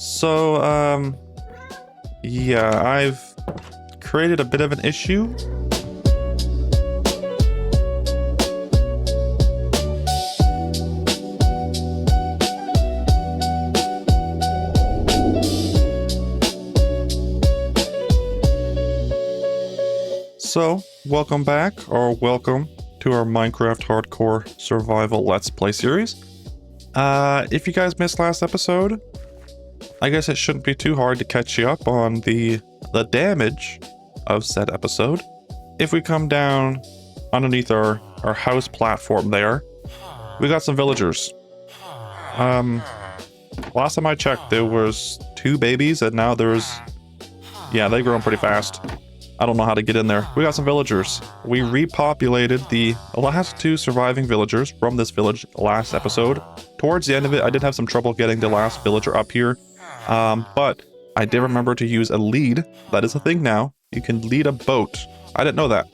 So, yeah, I've created a bit of an issue. So, welcome back, or welcome to our Minecraft Hardcore Survival Let's Play series. If you guys missed last episode, I guess it shouldn't be too hard to catch you up on the damage of said episode. If we come down underneath our house platform there, we got some villagers. Last time I checked, there was 2 babies, and now there's... yeah, they've grown pretty fast. I don't know how to get in there. We got some villagers. We repopulated the last 2 surviving villagers from this village last episode. Towards the end of it, I did have some trouble getting the last villager up here. But I did remember to use a lead. That is a thing now. You can lead a boat. I didn't know that.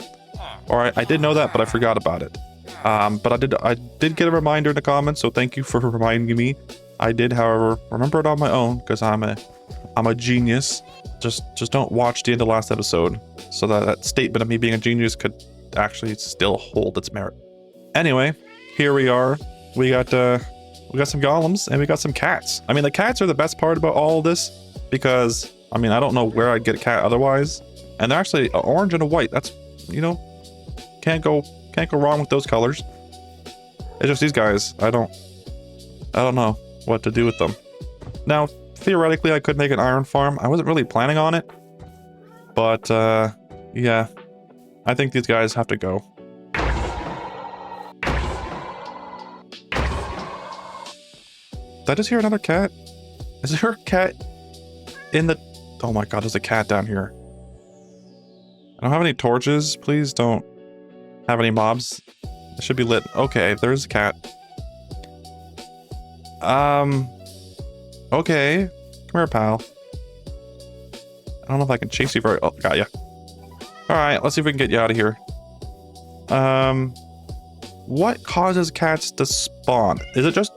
Or I did know that, but I forgot about it. But I did get a reminder in the comments, so thank you for reminding me. I did, however, remember it on my own, because I'm a genius. Just don't watch the end of last episode, so that statement of me being a genius could actually still hold its merit. Anyway, here we are. We got some golems and we got some cats. I mean, the cats are the best part about all of this, because I mean, I don't know where I'd get a cat otherwise. And they're actually an orange and a white. That's, you know, can't go wrong with those colors. It's just these guys. I don't know what to do with them. Now, theoretically, I could make an iron farm. I wasn't really planning on it. But, yeah. I think these guys have to go. Did I just hear another cat? Is there a cat in the... oh my god, there's a cat down here. I don't have any torches. Please don't have any mobs. It should be lit. Okay, there's a cat. Okay. Come here, pal. I don't know if I can chase you very... oh, got ya. Alright, let's see if we can get you out of here. What causes cats to spawn? Is it just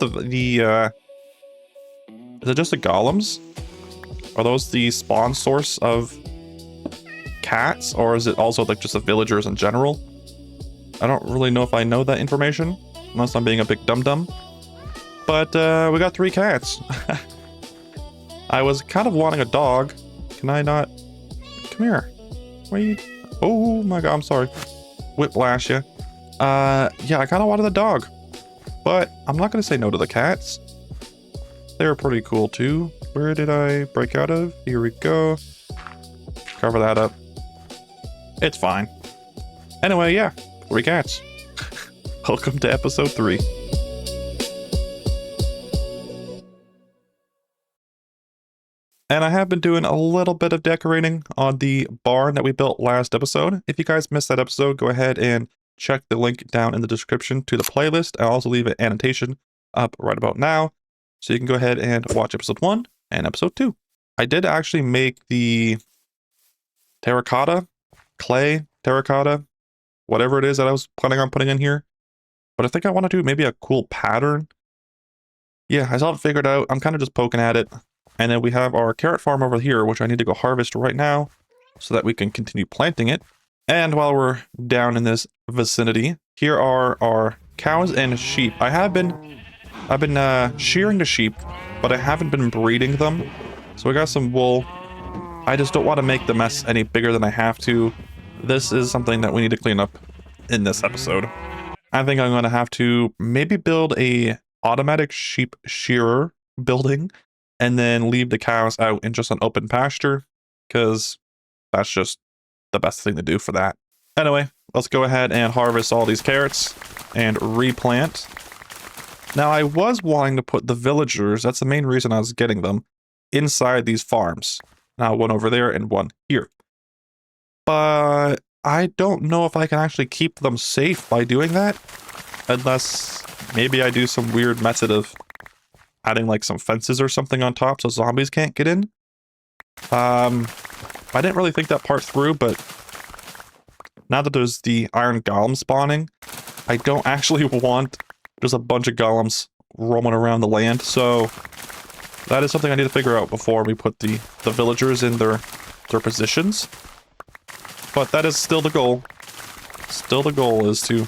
is it just the golems? Are those the spawn source of cats? Or is it also like just the villagers in general? I don't really know if I know that information, unless I'm being a big dum-dum. But we got 3 cats. I was kind of wanting a dog. Can I not? Come here. Wait. Oh my god, I'm sorry. Whiplash ya. Yeah, I kind of wanted a dog. But I'm not going to say no to the cats. They're pretty cool too. Where did I break out of? Here we go. Cover that up. It's fine. Anyway, yeah. 3 cats. Welcome to episode 3. And I have been doing a little bit of decorating on the barn that we built last episode. If you guys missed that episode, go ahead and check the link down in the description to the playlist. I'll also leave an annotation up right about now, so you can go ahead and watch episode 1 and episode 2. I did actually make the clay terracotta, whatever it is that I was planning on putting in here. But I think I want to do maybe a cool pattern. Yeah, I still haven't figured out. I'm kind of just poking at it. And then we have our carrot farm over here, which I need to go harvest right now so that we can continue planting it. And while we're down in this vicinity, here are our cows and sheep. I've been shearing the sheep, but I haven't been breeding them. So we got some wool. I just don't want to make the mess any bigger than I have to. This is something that we need to clean up in this episode. I think I'm going to have to maybe build a automatic sheep shearer building, and then leave the cows out in just an open pasture, because that's just the best thing to do for that. Anyway, let's go ahead and harvest all these carrots and replant. Now, I was wanting to put the villagers, that's the main reason I was getting them, inside these farms. Now, one over there and one here. But I don't know if I can actually keep them safe by doing that, unless maybe I do some weird method of adding like some fences or something on top so zombies can't get in. I didn't really think that part through, but now that there's the iron golem spawning, I don't actually want just a bunch of golems roaming around the land, so That is something I need to figure out before we put the villagers in their positions. But that is still the goal. Still the goal is to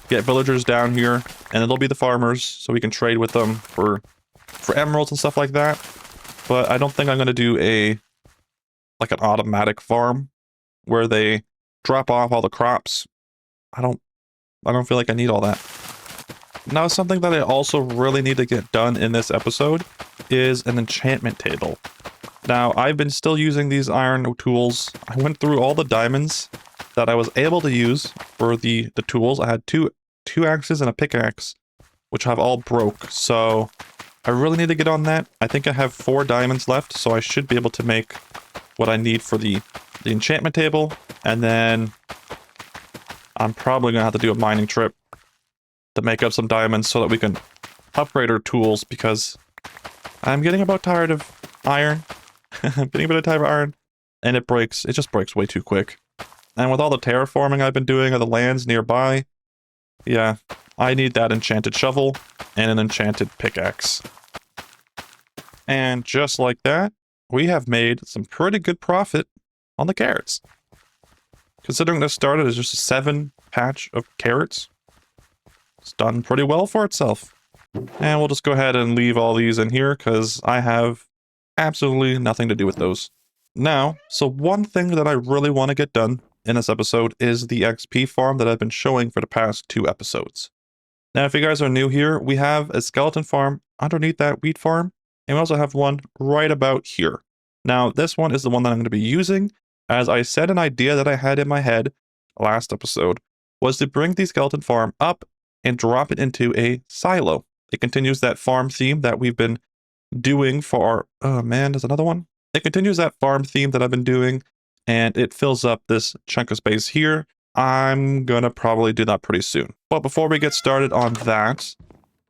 get villagers down here, and it'll be the farmers, so we can trade with them for emeralds and stuff like that. But I don't think I'm gonna do like an automatic farm where they drop off all the crops. I don't feel like I need all that. Now, something that I also really need to get done in this episode is an enchantment table. Now, I've been still using these iron tools. I went through all the diamonds that I was able to use for the tools. I had two axes and a pickaxe, which have all broke. So I really need to get on that. I think I have 4 diamonds left, so I should be able to make what I need for the enchantment table. And then I'm probably going to have to do a mining trip to make up some diamonds so that we can upgrade our tools, because I'm getting about tired of iron. I'm getting a bit tired of iron, and it just breaks way too quick. And with all the terraforming I've been doing of the lands nearby, yeah, I need that enchanted shovel and an enchanted pickaxe. And just like that, we have made some pretty good profit on the carrots. Considering this started as just a 7 patch of carrots, it's done pretty well for itself. And we'll just go ahead and leave all these in here because I have absolutely nothing to do with those. Now, so one thing that I really want to get done in this episode is the XP farm that I've been showing for the past 2 episodes. Now, if you guys are new here, we have a skeleton farm underneath that wheat farm, and we also have one right about here. Now, this one is the one that I'm going to be using. As I said, an idea that I had in my head last episode was to bring the skeleton farm up and drop it into a silo. It continues that farm theme that we've been doing for oh man, there's another one. It continues that farm theme that I've been doing, and it fills up this chunk of space here. I'm gonna probably do that pretty soon. But before we get started on that,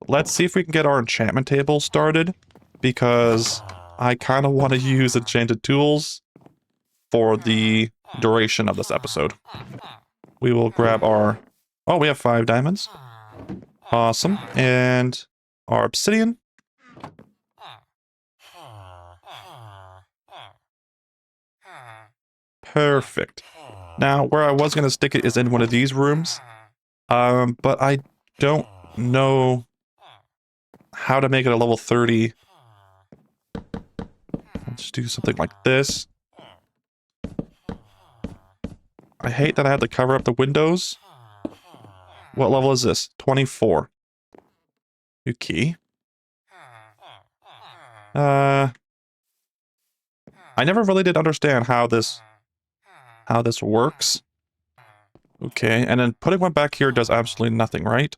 let's see if we can get our enchantment table started, because I kind of want to use enchanted tools for the duration of this episode. We will grab our... Oh, we have 5 diamonds. Awesome. And our obsidian. Perfect. Now, where I was going to stick it is in one of these rooms. But I don't know how to make it a level 30. Let's do something like this. I hate that I have to cover up the windows. What level is this? 24. Okay. I never really did understand how this works. Okay, and then putting one back here does absolutely nothing, right?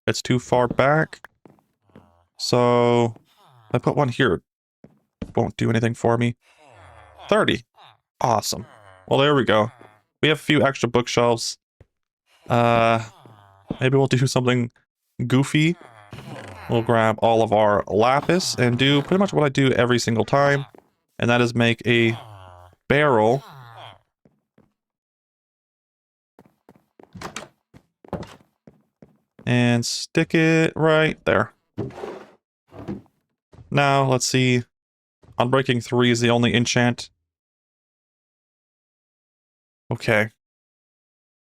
It's too far back. So if I put one here, it won't do anything for me. 30. Awesome. Well, there we go. We have a few extra bookshelves. Maybe we'll do something goofy. We'll grab all of our lapis and do pretty much what I do every single time, and that is make a barrel. And stick it right there. Now, let's see. Unbreaking 3 is the only enchant. Okay.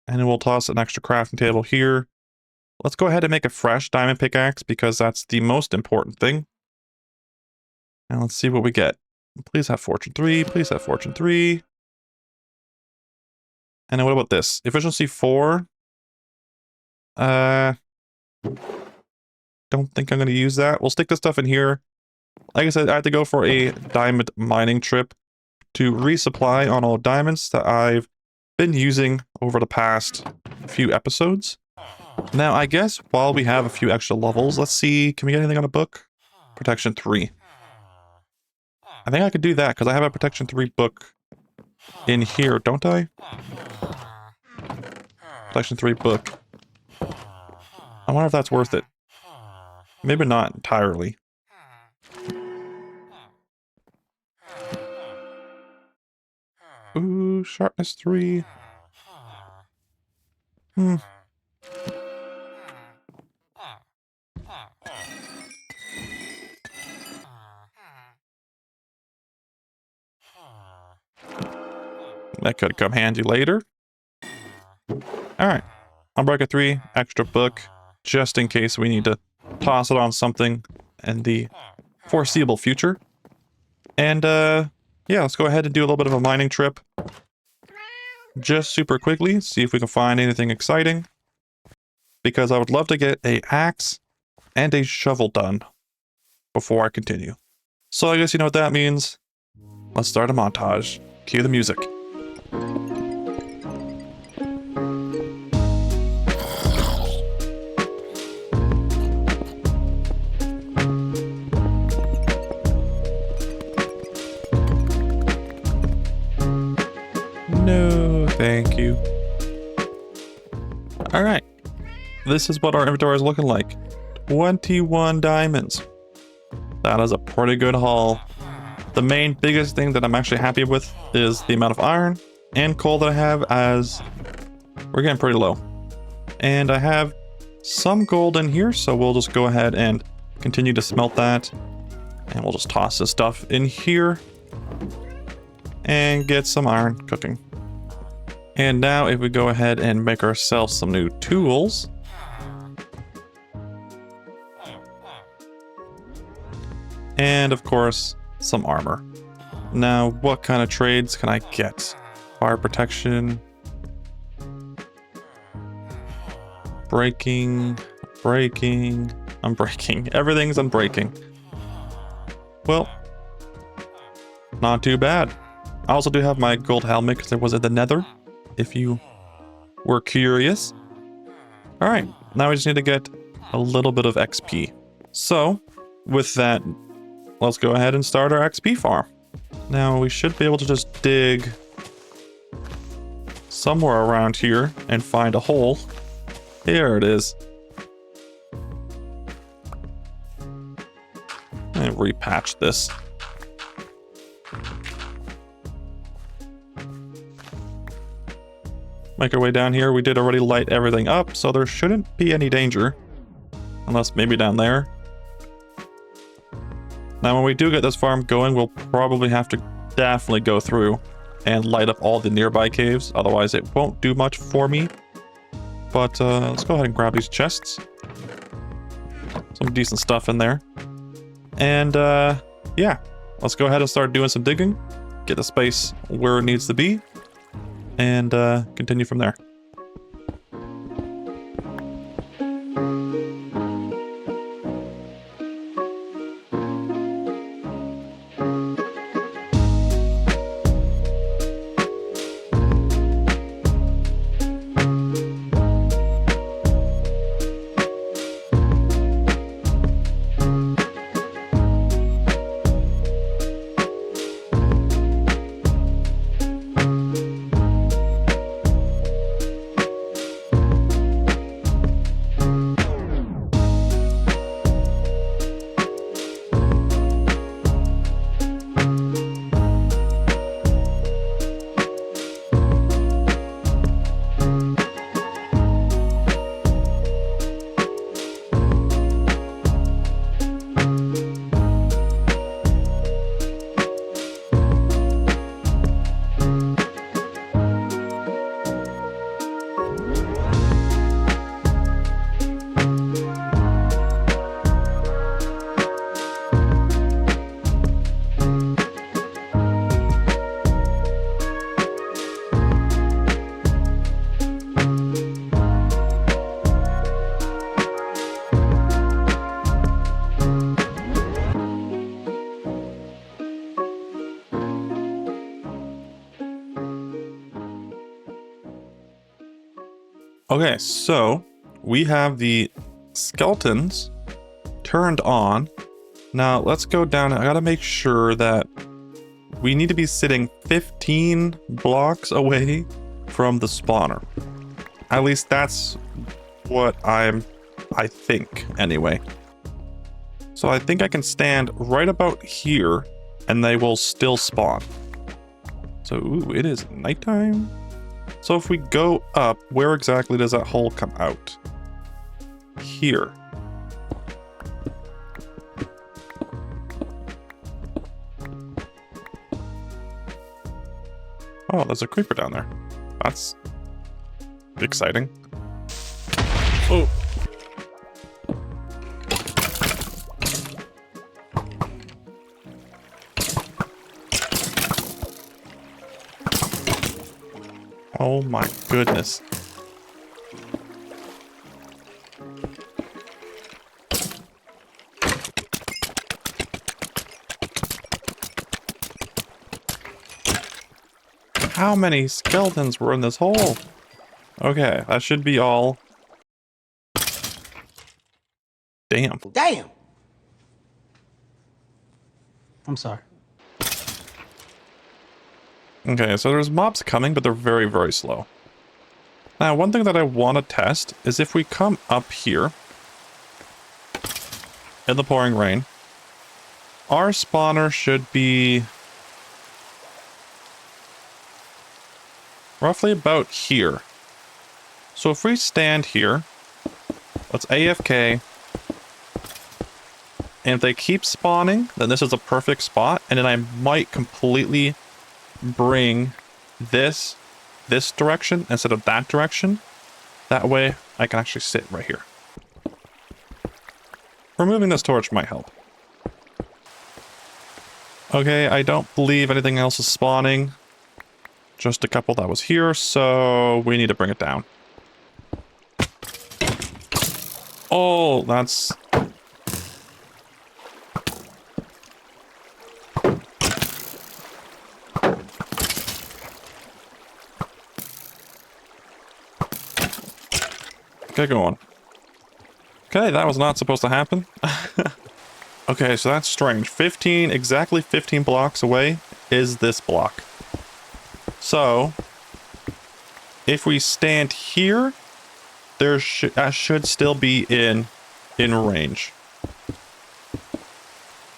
And then we'll toss an extra crafting table here. Let's go ahead and make a fresh diamond pickaxe, because that's the most important thing. And let's see what we get. Please have fortune 3. Please have fortune 3. And then what about this? Efficiency 4. Don't think I'm going to use that. We'll stick this stuff in here. Like I said, I had to go for a diamond mining trip to resupply on all diamonds that I've been using over the past few episodes. Now, I guess while we have a few extra levels, let's see, can we get anything on a book? Protection 3. I think I could do that, because I have a Protection 3 book in here, don't I? Protection 3 book. I wonder if that's worth it. Maybe not entirely. Ooh, sharpness 3. That could come handy later. Alright. Unbreaker 3, extra book, just in case we need to toss it on something in the foreseeable future. And, yeah, let's go ahead and do a little bit of a mining trip. Just super quickly, see if we can find anything exciting. Because I would love to get a axe and a shovel done before I continue. So I guess you know what that means. Let's start a montage. Cue the music. No, thank you. Alright. This is what our inventory is looking like. 21 diamonds. That is a pretty good haul. The main biggest thing that I'm actually happy with is the amount of iron and coal that I have, as we're getting pretty low. And I have some gold in here, so we'll just go ahead and continue to smelt that. And we'll just toss this stuff in here and get some iron cooking. And now if we go ahead and make ourselves some new tools. And of course, some armor. Now, what kind of trades can I get? Fire protection. Breaking. Unbreaking. Everything's unbreaking. Well, not too bad. I also do have my gold helmet because it was in the nether, if you were curious. Alright, now we just need to get a little bit of XP. So, with that, let's go ahead and start our XP farm. Now, we should be able to just dig somewhere around here and find a hole. Here it is. And repatch this. Make our way down here. We did already light everything up, so there shouldn't be any danger. Unless maybe down there. Now, when we do get this farm going, we'll probably have to definitely go through and light up all the nearby caves. Otherwise, it won't do much for me. But let's go ahead and grab these chests. Some decent stuff in there. And yeah, let's go ahead and start doing some digging. Get the space where it needs to be. And continue from there. Okay, so we have the skeletons turned on. Now let's go down. I gotta make sure that we need to be sitting 15 blocks away from the spawner. At least that's what I think anyway. So I think I can stand right about here and they will still spawn. So ooh, it is nighttime. So if we go up, where exactly does that hole come out? Here. Oh, there's a creeper down there. That's exciting. Oh. Oh my goodness. How many skeletons were in this hole? Okay, that should be all. Damn. Damn! I'm sorry. Okay, so there's mobs coming, but they're very, very slow. Now, one thing that I want to test is if we come up here in the pouring rain, our spawner should be roughly about here. So if we stand here, let's AFK, and if they keep spawning, then this is a perfect spot, and then I might completely bring this direction instead of that direction. That way I can actually sit right here. Removing this torch might help. Okay, I don't believe anything else is spawning. Just a couple that was here, so we need to bring it down. Oh, that's... Get going. Okay, that was not supposed to happen. Okay, so that's strange. Exactly 15 blocks away is this block. So, if we stand here, there should still be in range.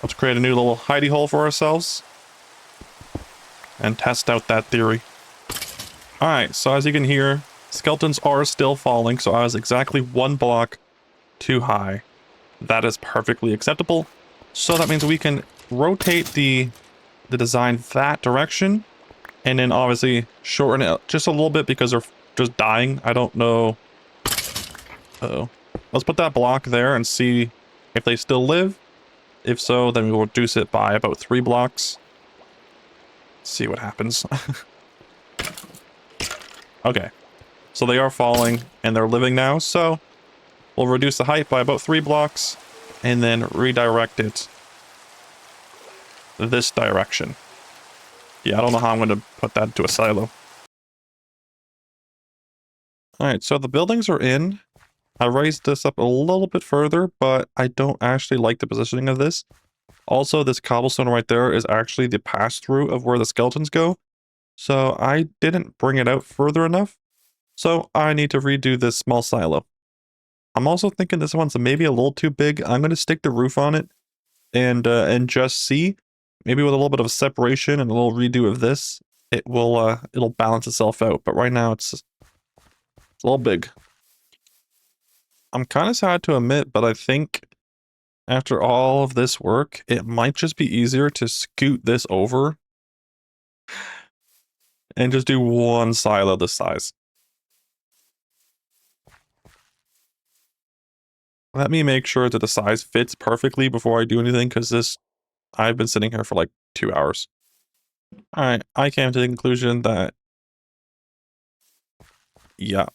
Let's create a new little hidey hole for ourselves and test out that theory. Alright, so as you can hear, skeletons are still falling, so I was exactly 1 block too high. That is perfectly acceptable. So that means we can rotate the design that direction, and then obviously shorten it just a little bit because they're just dying. I don't know. Uh-oh. Let's put that block there and see if they still live. If so, then we will reduce it by about 3 blocks. See what happens. Okay. So they are falling and they're living now. So we'll reduce the height by about 3 blocks and then redirect it this direction. Yeah, I don't know how I'm going to put that into a silo. Alright, so the buildings are in. I raised this up a little bit further, but I don't actually like the positioning of this. Also, this cobblestone right there is actually the pass-through of where the skeletons go. So I didn't bring it out further enough. So I need to redo this small silo. I'm also thinking this one's maybe a little too big. I'm going to stick the roof on it and just see. Maybe with a little bit of separation and a little redo of this, it'll balance itself out. But right now it's a little big. I'm kind of sad to admit, but I think after all of this work, it might just be easier to scoot this over and just do one silo this size. Let me make sure that the size fits perfectly before I do anything, because I've been sitting here for like 2 hours. Alright, I came to the conclusion that, yeah,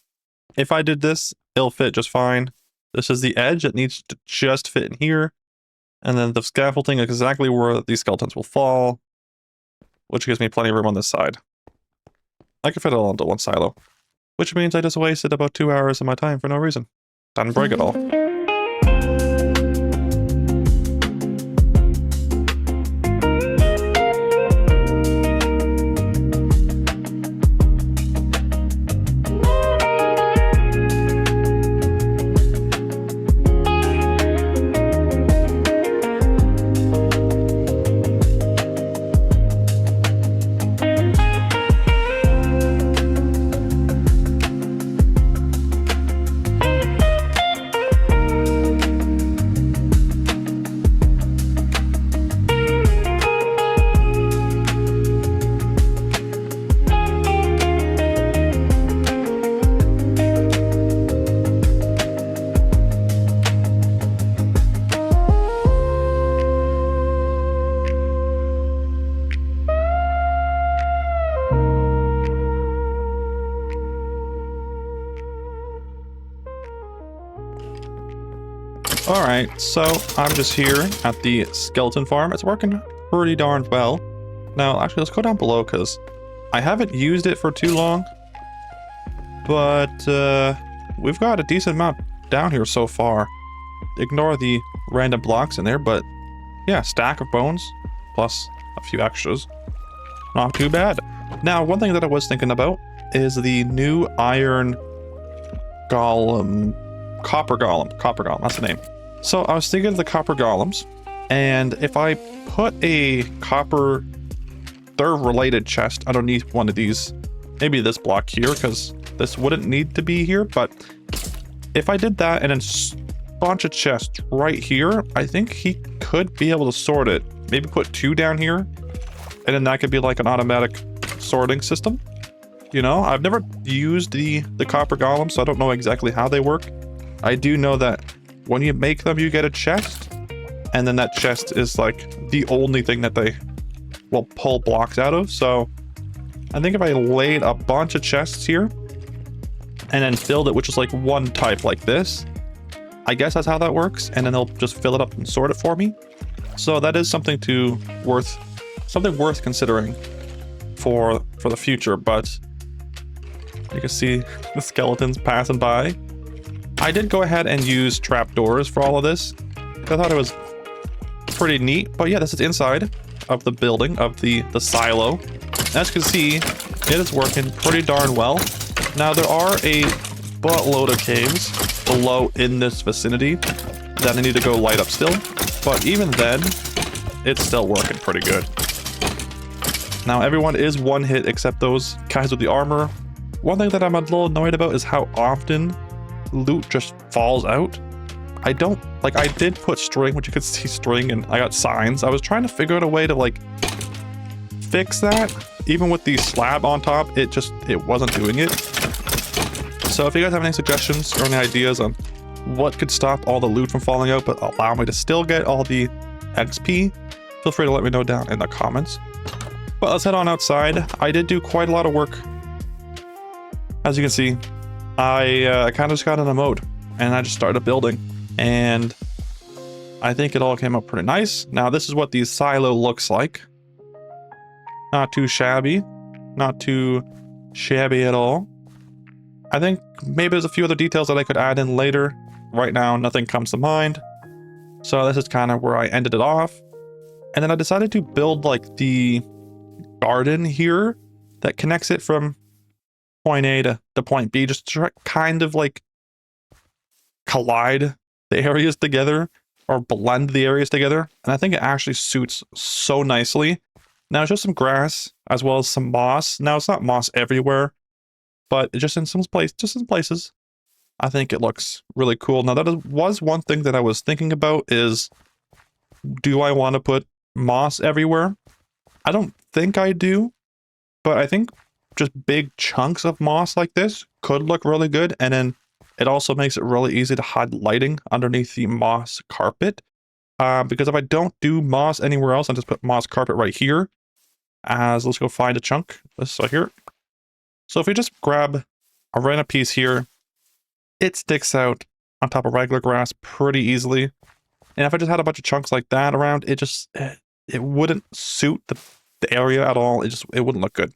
if I did this, it'll fit just fine. This is the edge. It needs to just fit in here. And then the scaffolding is exactly where these skeletons will fall, which gives me plenty of room on this side. I can fit it all into one silo, which means I just wasted about 2 hours of my time for no reason. Didn't break it all. Alright, so I'm just here at the skeleton farm. It's working pretty darn well. Now, actually, let's go down below because I haven't used it for too long. But we've got a decent amount down here so far. Ignore the random blocks in there, but yeah, stack of bones plus a few extras. Not too bad. Now, one thing that I was thinking about is the new iron golem, copper golem, that's the name. So I was thinking of the copper golems, and if I put a copper third related chest underneath one of these, maybe this block here, because this wouldn't need to be here, but if I did that and then a bunch of chests right here, I think he could be able to sort it. Maybe put 2 down here, and then that could be like an automatic sorting system. You know, I've never used the copper golem, so I don't know exactly how they work. I do know that when you make them, you get a chest, and then that chest is like the only thing that they will pull blocks out of. So I think if I laid a bunch of chests here and then filled it with just like one type like this, I guess that's how that works, and then they'll just fill it up and sort it for me. So that is something worth considering for the future. But you can see the skeletons passing by. I did go ahead and use trapdoors for all of this. I thought it was pretty neat. But yeah, this is inside of the building of the silo. As you can see, it is working pretty darn well. Now there are a buttload of caves below in this vicinity that I need to go light up still. But even then, it's still working pretty good. Now everyone is one hit except those guys with the armor. One thing that I'm a little annoyed about is how often loot just falls out. I did put string, which you could see string, and I got signs. I was trying to figure out a way to like fix that. Even with the slab on top, it wasn't doing it. So if you guys have any suggestions or any ideas on what could stop all the loot from falling out but allow me to still get all the XP, feel free to let me know down in the comments. But let's head on outside. I did do quite a lot of work. As you can see, I kind of just got in a mode and I just started building, and I think it all came up pretty nice. Now this is what the silo looks like. Not too shabby, not too shabby at all. I think maybe there's a few other details that I could add in later. Right now, nothing comes to mind. So this is kind of where I ended it off. And then I decided to build like the garden here that connects it from point A to point B, just to kind of like collide the areas together or blend the areas together. And I think it actually suits so nicely. Now it's just some grass as well as some moss. Now it's not moss everywhere, but just in some places, I think it looks really cool. Now was one thing that I was thinking about is, do I want to put moss everywhere? I don't think I do, but I think just big chunks of moss like this could look really good. And then it also makes it really easy to hide lighting underneath the moss carpet. Because if I don't do moss anywhere else, I just put moss carpet right here. Let's go find a chunk. This right here. So if we just grab a random piece here, it sticks out on top of regular grass pretty easily. And if I just had a bunch of chunks like that around, it wouldn't suit the area at all. It wouldn't look good.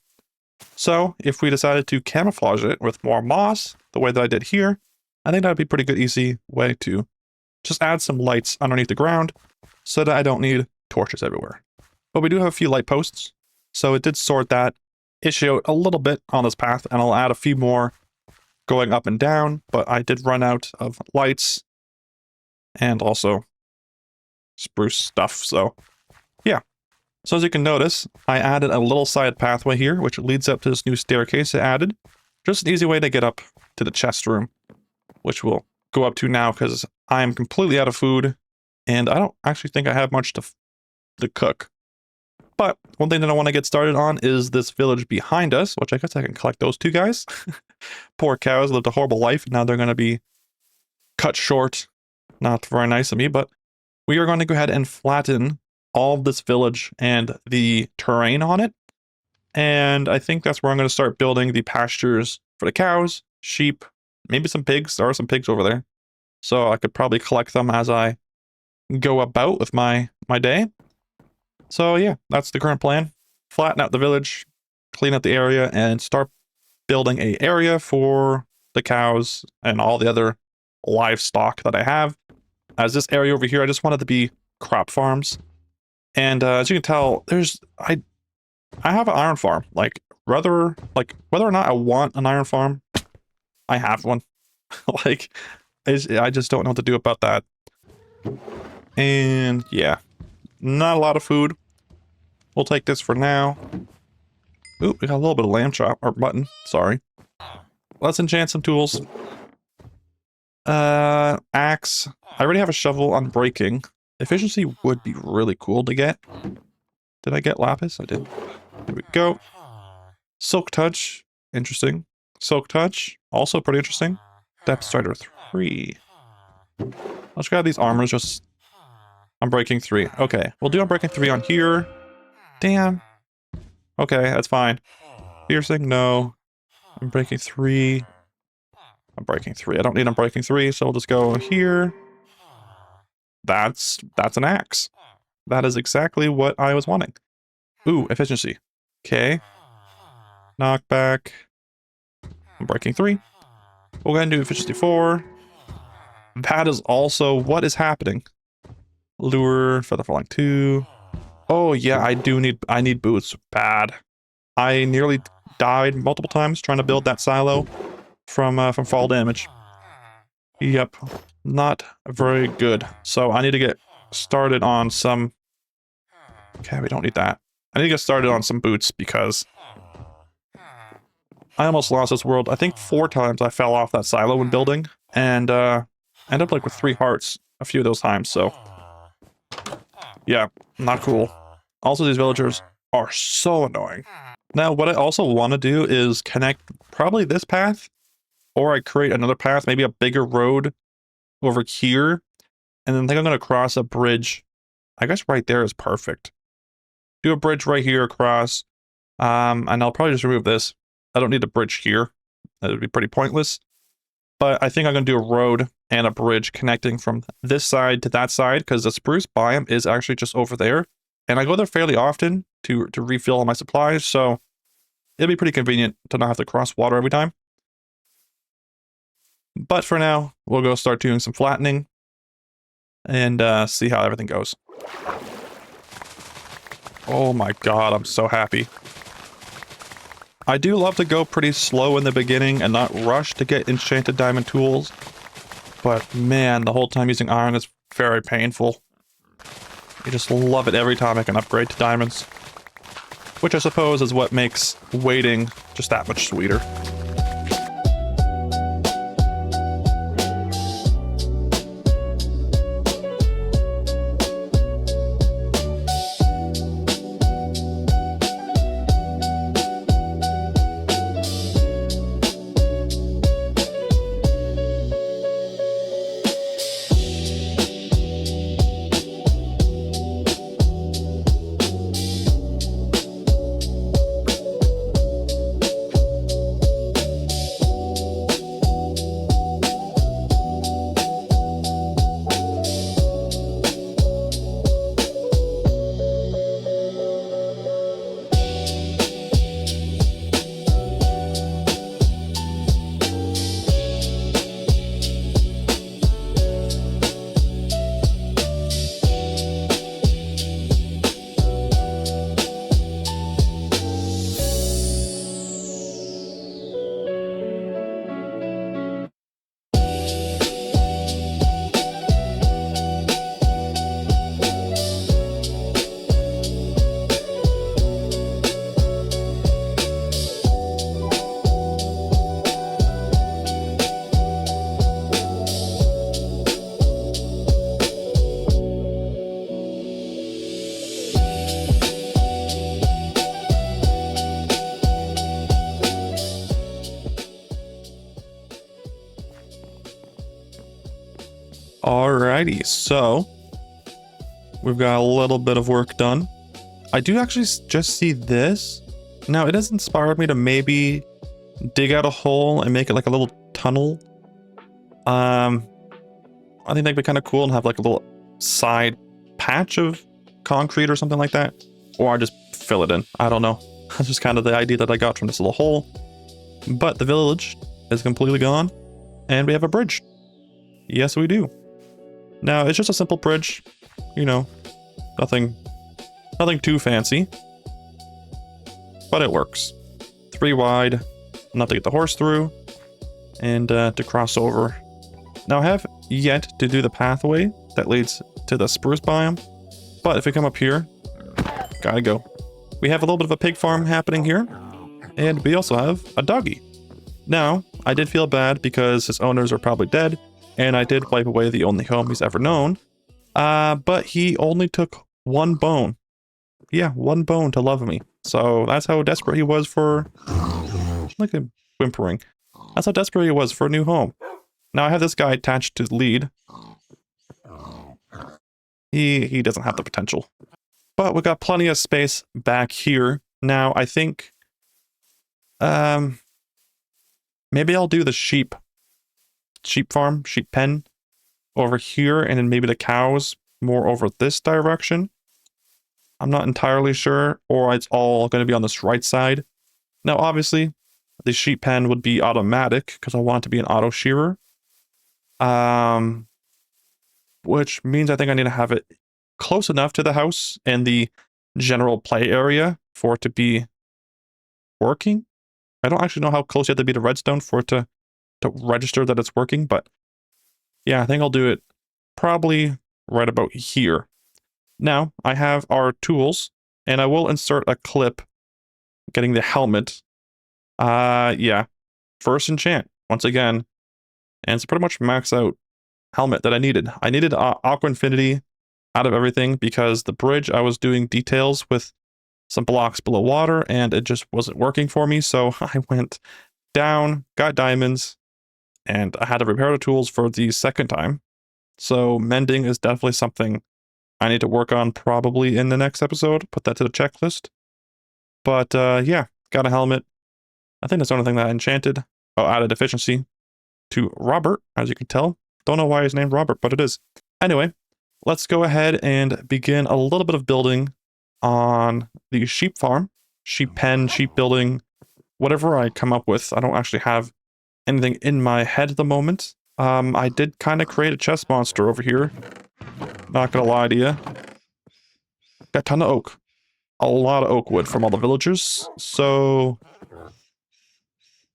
So if we decided to camouflage it with more moss, the way that I did here, I think that would be a pretty good, easy way to just add some lights underneath the ground so that I don't need torches everywhere. But we do have a few light posts, so it did sort that issue out a little bit on this path, and I'll add a few more going up and down, but I did run out of lights and also spruce stuff, so yeah. So as you can notice, I added a little side pathway here, which leads up to this new staircase I added. Just an easy way to get up to the chest room, which we'll go up to now because I am completely out of food, and I don't actually think I have much to cook. But one thing that I want to get started on is this village behind us, which I guess I can collect those 2 guys. Poor cows lived a horrible life, and now they're going to be cut short. Not very nice of me, but we are going to go ahead and flatten all of this village and the terrain on it. And I think that's where I'm going to start building the pastures for the cows, sheep, maybe some pigs. There are some pigs over there. so I could probably collect them as I go about with my day. So yeah, that's the current plan. Flatten out the village, clean up the area, and start building a area for the cows and all the other livestock that I have. As this area over here, I just wanted to be crop farms. And as you can tell, I have an iron farm. Whether or not I want an iron farm, I have one. I just don't know what to do about that. And yeah, not a lot of food. We'll take this for now. Ooh, we got a little bit of lamb chop, or mutton, sorry. Let's enchant some tools. Axe. I already have a shovel on breaking. Efficiency would be really cool to get. Did I get lapis? I did. Here we go. Silk touch. Interesting. Silk touch. Also pretty interesting. Depth strider 3. Let's grab these armors just... I'm breaking 3. Okay, we'll do Unbreaking 3 on here. Damn. Okay, that's fine. Piercing, no. I'm breaking 3. I'm breaking 3. I don't need Unbreaking 3, so we'll just go here. That's an axe. That is exactly what I was wanting. Ooh, efficiency. Okay. Knockback. Unbreaking 3. We'll go ahead and do efficiency 4. That is also what is happening. Lure, feather falling 2. Oh yeah, I need boots bad. I nearly died multiple times trying to build that silo from fall damage. Yep, not very good. So I need to get started on some... Okay, we don't need that. I need to get started on some boots because I almost lost this world. I think 4 times I fell off that silo when building, and ended up with 3 hearts a few of those times, so yeah, not cool. Also, these villagers are so annoying. Now, what I also want to do is connect probably this path, or I create another path, maybe a bigger road over here, and then I think I'm going to cross a bridge. I guess right there is perfect. Do a bridge right here across, and I'll probably just remove this. I don't need a bridge here. That would be pretty pointless. But I think I'm going to do a road and a bridge connecting from this side to that side, because the spruce biome is actually just over there. And I go there fairly often to refill all my supplies, so it'd be pretty convenient to not have to cross water every time. But for now, we'll go start doing some flattening and see how everything goes. Oh my god, I'm so happy. I do love to go pretty slow in the beginning and not rush to get enchanted diamond tools. But man, the whole time using iron is very painful. I just love it every time I can upgrade to diamonds. Which I suppose is what makes waiting just that much sweeter. Alrighty, so we've got a little bit of work done. I do actually just see this. Now, it has inspired me to maybe dig out a hole and make it like a little tunnel. I think that'd be kind of cool and have like a little side patch of concrete or something like that. Or I just fill it in. I don't know. That's just kind of the idea that I got from this little hole. But the village is completely gone. And we have a bridge. Yes, we do. Now, it's just a simple bridge. You know, nothing too fancy. But it works. 3 wide. Enough to get the horse through. And to cross over. Now, I have yet to do the pathway that leads to the spruce biome. But if we come up here, gotta go. We have a little bit of a pig farm happening here. And we also have a doggy. Now, I did feel bad because his owners are probably dead. And I did wipe away the only home he's ever known. But he only took 1 bone. Yeah, 1 bone to love me. So that's how desperate he was for... Look at him whimpering. That's how desperate he was for a new home. Now I have this guy attached to the lead. He doesn't have the potential. But we got plenty of space back here. Now I think... maybe I'll do the sheep farm, sheep pen over here, and then maybe the cows more over this direction. I'm not entirely sure, or it's all going to be on this right side. Now, obviously, the sheep pen would be automatic because I want it to be an auto shearer. Which means I think I need to have it close enough to the house and the general play area for it to be working. I don't actually know how close you have to be to redstone for it to register that it's working, but yeah, I think I'll do it probably right about here. Now, I have our tools, and I will insert a clip getting the helmet. Yeah, first enchant, once again, and it's pretty much max out helmet that I needed. I needed Aqua Infinity out of everything because the bridge, I was doing details with some blocks below water, and it just wasn't working for me, so I went down, got diamonds, and I had to repair the tools for the second time. So mending is definitely something I need to work on probably in the next episode. Put that to the checklist. But yeah, got a helmet. I think that's the only thing that I enchanted. Oh, added efficiency to Robert, as you can tell. Don't know why he's named Robert, but it is. Anyway, let's go ahead and begin a little bit of building on the sheep farm. Sheep pen, sheep building, whatever I come up with. I don't actually have anything in my head at the moment. I did kind of create a chest monster over here. Not gonna lie to you. Got a ton of oak. A lot of oak wood from all the villagers. So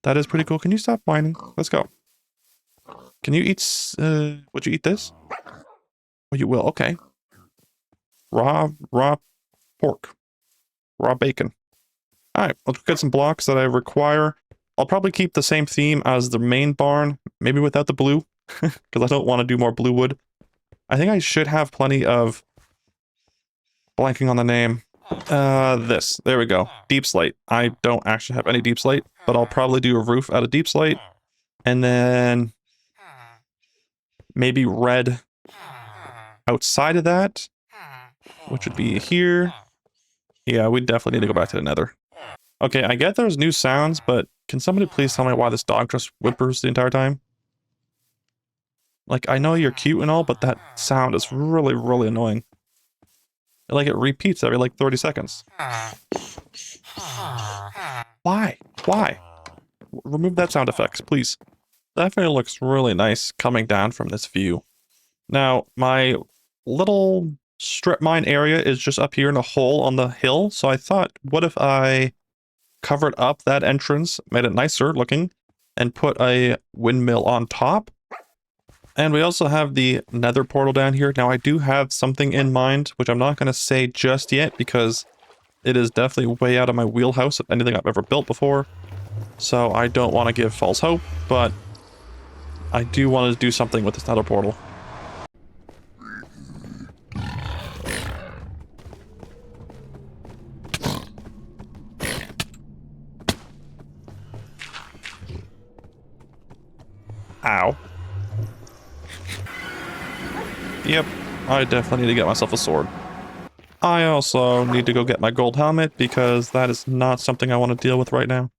that is pretty cool. Can you stop whining? Let's go. Can you eat, would you eat this? Oh, you will, okay. Raw pork. Raw bacon. Alright, let's get some blocks that I require. I'll probably keep the same theme as the main barn, maybe without the blue, because I don't want to do more blue wood. I think I should have plenty of... Blanking on the name. This. There we go. Deep slate. I don't actually have any deep slate, but I'll probably do a roof out of deep slate. And then... maybe red outside of that, which would be here. Yeah, we definitely need to go back to the nether. Okay, I get there's new sounds, but can somebody please tell me why this dog just whimpers the entire time? Like, I know you're cute and all, but that sound is really, really annoying. Like, it repeats every, like, 30 seconds. Why? Why? Remove that sound effects, please. Definitely looks really nice coming down from this view. Now, my little strip mine area is just up here in a hole on the hill, so I thought, what if I covered up that entrance, made it nicer looking, and put a windmill on top? And we also have the nether portal down here. Now, I do have something in mind, which I'm not going to say just yet, because it is definitely way out of my wheelhouse of anything I've ever built before. So I don't want to give false hope, but I do want to do something with this nether portal. Ow. Yep, I definitely need to get myself a sword. I also need to go get my gold helmet because that is not something I want to deal with right now.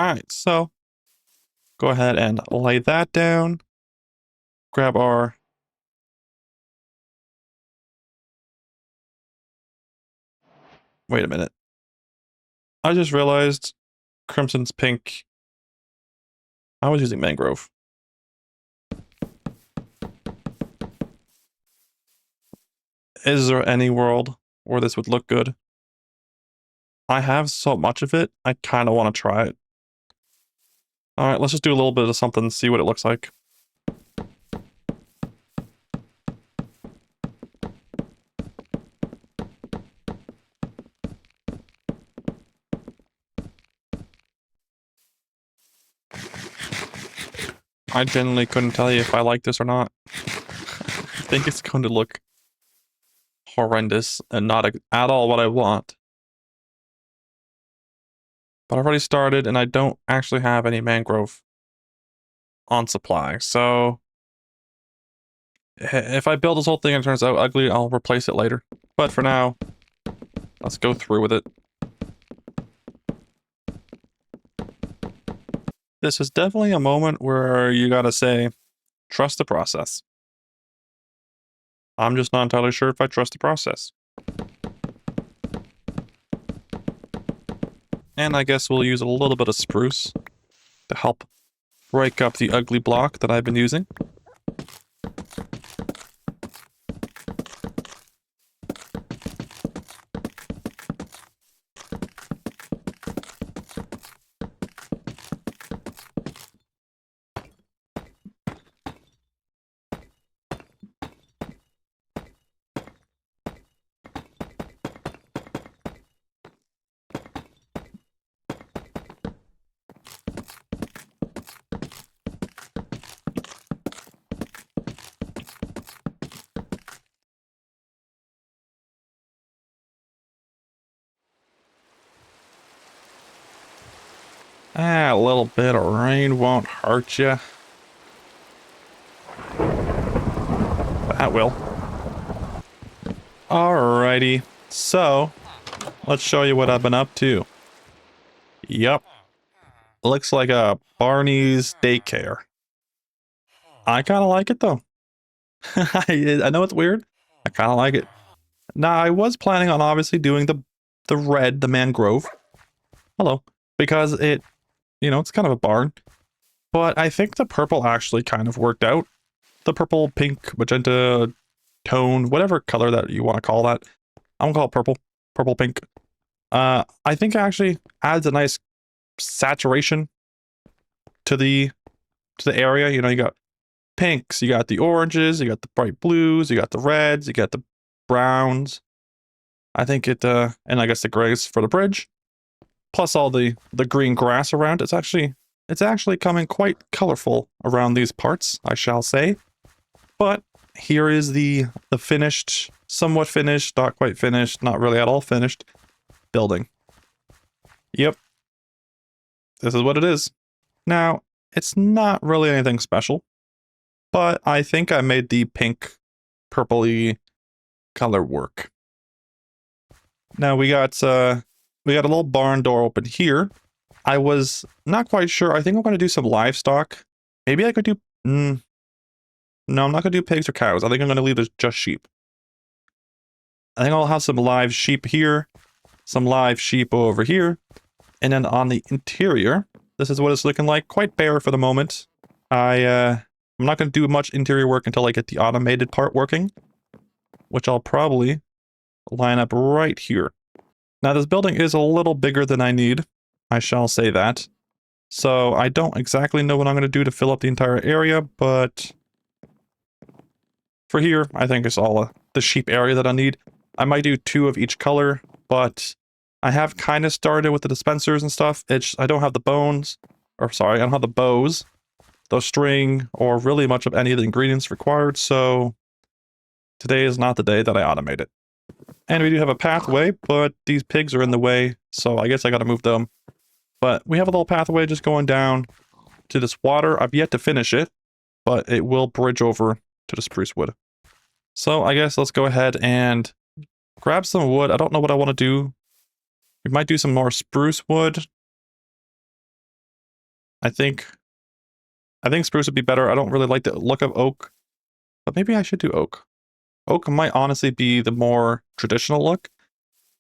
Alright, so go ahead and lay that down. Grab our... Wait a minute. I just realized Crimson's pink. I was using mangrove. Is there any world where this would look good? I have so much of it, I kind of want to try it. Alright, let's just do a little bit of something, see what it looks like. I genuinely couldn't tell you if I like this or not. I think it's going to look horrendous and not at all what I want. But I've already started and I don't actually have any mangrove on supply, so if I build this whole thing and it turns out ugly, I'll replace it later. But for now, let's go through with it. This is definitely a moment where you gotta say, trust the process. I'm just not entirely sure if I trust the process. And I guess we'll use a little bit of spruce to help break up the ugly block that I've been using. A little bit of rain won't hurt you. That will. Alrighty, so let's show you what I've been up to. Yup. Looks like a Barney's daycare. I kind of like it though. I know it's weird. I kind of like it. Now, I was planning on obviously doing the red, the mangrove. Hello. Because it, it's kind of a barn. But I think the purple actually kind of worked out. The purple, pink, magenta, tone, whatever color that you want to call that. I'm gonna call it purple. Purple, pink. I think it actually adds a nice saturation to the area. You got pinks, you got the oranges, you got the bright blues, you got the reds, you got the browns. I think it, and I guess the grays for the bridge. Plus all the green grass around. It's actually coming quite colorful around these parts, I shall say. But here is the finished, somewhat finished, not quite finished, not really at all finished building. Yep. This is what it is. Now, it's not really anything special, but I think I made the pink, purpley color work. Now we got a little barn door open here. I was not quite sure. I think I'm going to do some livestock. Maybe I could do... no, I'm not going to do pigs or cows. I think I'm going to leave it just sheep. I think I'll have some live sheep here. Some live sheep over here. And then on the interior, this is what it's looking like. Quite bare for the moment. I'm not going to do much interior work until I get the automated part working. Which I'll probably line up right here. Now this building is a little bigger than I need. I shall say that. So I don't exactly know what I'm going to do to fill up the entire area, but for here, I think it's all the sheep area that I need. I might do 2 of each color, but I have kind of started with the dispensers and stuff. I don't have the bones, or sorry, I don't have the bows, the string, or really much of any of the ingredients required, so today is not the day that I automate it. And we do have a pathway, but these pigs are in the way, so I guess I gotta move them. But we have a little pathway just going down to this water. I've yet to finish it, but it will bridge over to the spruce wood. So I guess let's go ahead and grab some wood. I don't know what I want to do. We might do some more spruce wood. I think I think spruce would be better. I don't really like the look of oak, but maybe I should do oak. Oak might honestly be the more traditional look.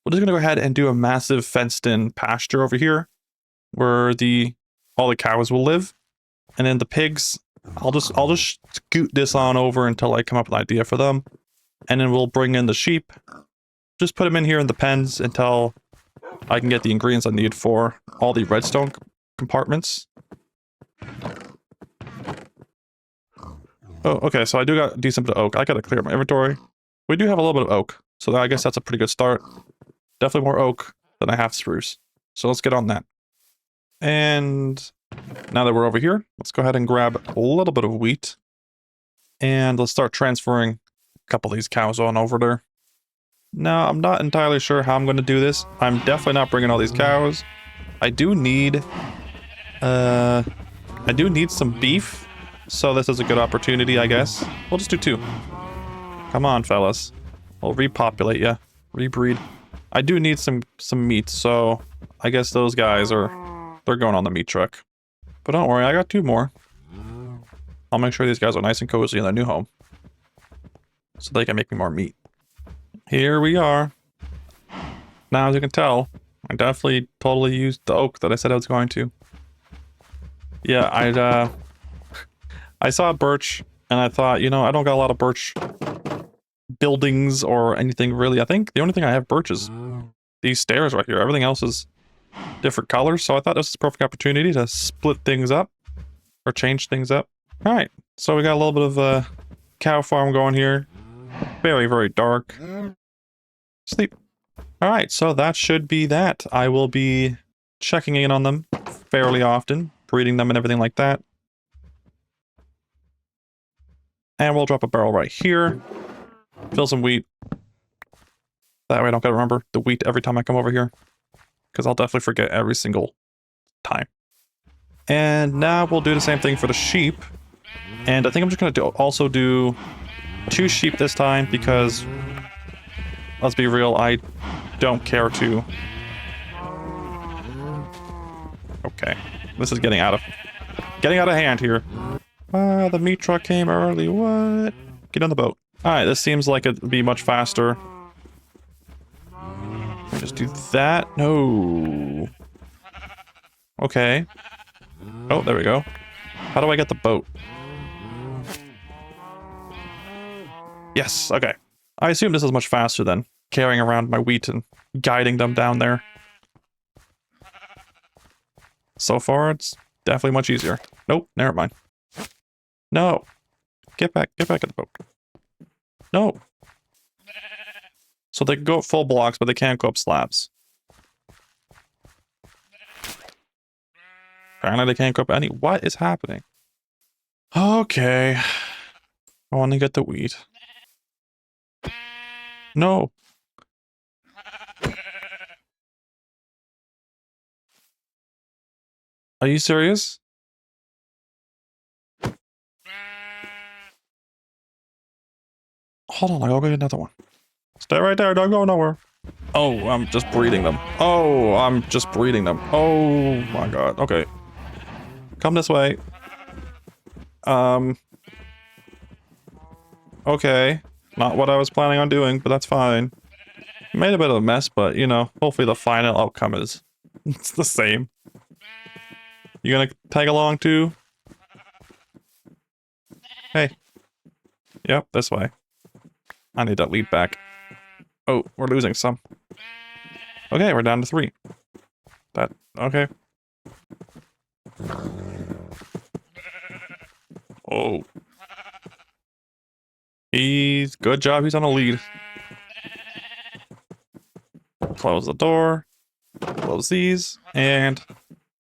We're just gonna go ahead and do a massive fenced-in pasture over here, where all the cows will live, and then the pigs. I'll just scoot this on over until I come up with an idea for them, and then we'll bring in the sheep. Just put them in here in the pens until I can get the ingredients I need for all the redstone compartments. Oh, okay, so I do got a decent bit of oak. I gotta clear my inventory. We do have a little bit of oak, so I guess that's a pretty good start. Definitely more oak than I have spruce. So let's get on that. And now that we're over here, let's go ahead and grab a little bit of wheat. And let's start transferring a couple of these cows on over there. Now, I'm not entirely sure how I'm going to do this. I'm definitely not bringing all these cows. I do need some beef. So this is a good opportunity, I guess. We'll just do 2. Come on, fellas. We'll repopulate ya. Rebreed. I do need some meat, so I guess those guys they're going on the meat truck. But don't worry, I got 2 more. I'll make sure these guys are nice and cozy in their new home, so they can make me more meat. Here we are. Now, as you can tell, I definitely totally used the oak that I said I was going to. Yeah, I saw birch, and I thought, you know, I don't got a lot of birch buildings or anything really. I think the only thing I have birch is these stairs right here. Everything else is different colors, so I thought this was a perfect opportunity to split things up or change things up. All right, so we got a little bit of a cow farm going here. Very, very dark. Sleep. All right, so that should be that. I will be checking in on them fairly often, breeding them and everything like that. And we'll drop a barrel right here. Fill some wheat. That way I don't gotta remember the wheat every time I come over here, because I'll definitely forget every single time. And now we'll do the same thing for the sheep. And I think I'm just gonna also do 2 sheep this time, because let's be real, I don't care to. Okay, this is getting out of hand here. The meat truck came early. What? Get on the boat. All right, this seems like it'd be much faster. Just do that. No. Okay. Oh, there we go. How do I get the boat? Yes, okay. I assume this is much faster than carrying around my wheat and guiding them down there. So far, it's definitely much easier. Nope, never mind. No. Get back in the boat. No. So they can go up full blocks, but they can't go up slabs. Apparently they can't go up any. What is happening? Okay. I want to get the wheat. No. Are you serious? Hold on, I'll go get another one. Stay right there, don't go nowhere. Oh, I'm just breeding them. Oh, I'm just breeding them. Oh my god, okay. Come this way. Okay. Not what I was planning on doing, but that's fine. Made a bit of a mess, but, you know, hopefully the final outcome is it's the same. You gonna tag along too? Hey. Yep, this way. I need that lead back. Oh, we're losing some. Okay, we're down to 3. Okay. Oh. Good job, he's on a lead. Close the door. Close these. And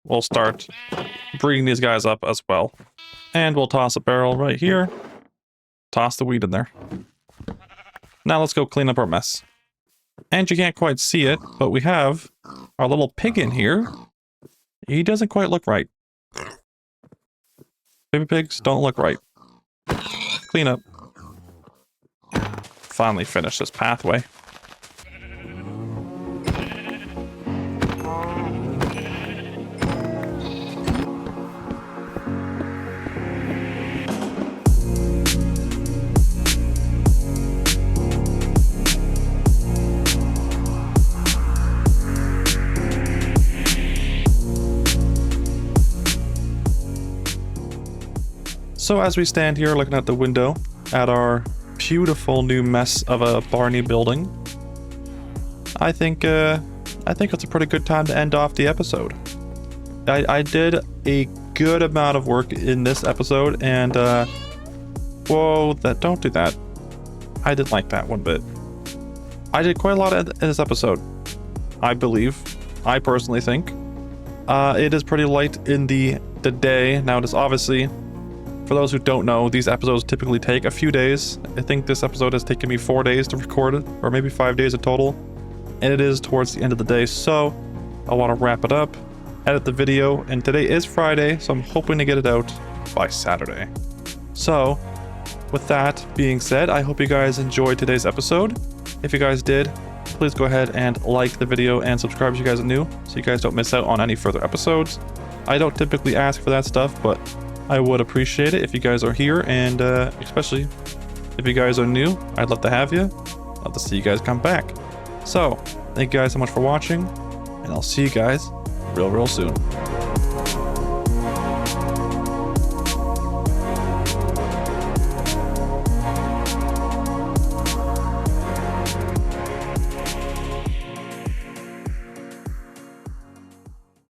we'll start breeding these guys up as well. And we'll toss a barrel right here. Toss the wheat in there. Now let's go clean up our mess. And you can't quite see it, but we have our little pig in here. He doesn't quite look right. Baby pigs don't look right. Clean up. Finally finish this pathway. So as we stand here looking at the window at our beautiful new mess of a Barney building, I think it's a pretty good time to end off the episode. I did a good amount of work in this episode, and whoa, don't do that. I did like that one bit. I did quite a lot in this episode, I believe. I personally think. It is pretty light in the day. Now, it is obviously, for those who don't know, these episodes typically take a few days. I think this episode has taken me 4 days to record it, or maybe 5 days in total. And it is towards the end of the day, so I want to wrap it up, edit the video, and today is Friday, so I'm hoping to get it out by Saturday. So, with that being said, I hope you guys enjoyed today's episode. If you guys did, please go ahead and like the video and subscribe if you guys are new, so you guys don't miss out on any further episodes. I don't typically ask for that stuff, but I would appreciate it if you guys are here, and especially if you guys are new, I'd love to have you. I'd love to see you guys come back. So, thank you guys so much for watching, and I'll see you guys real soon.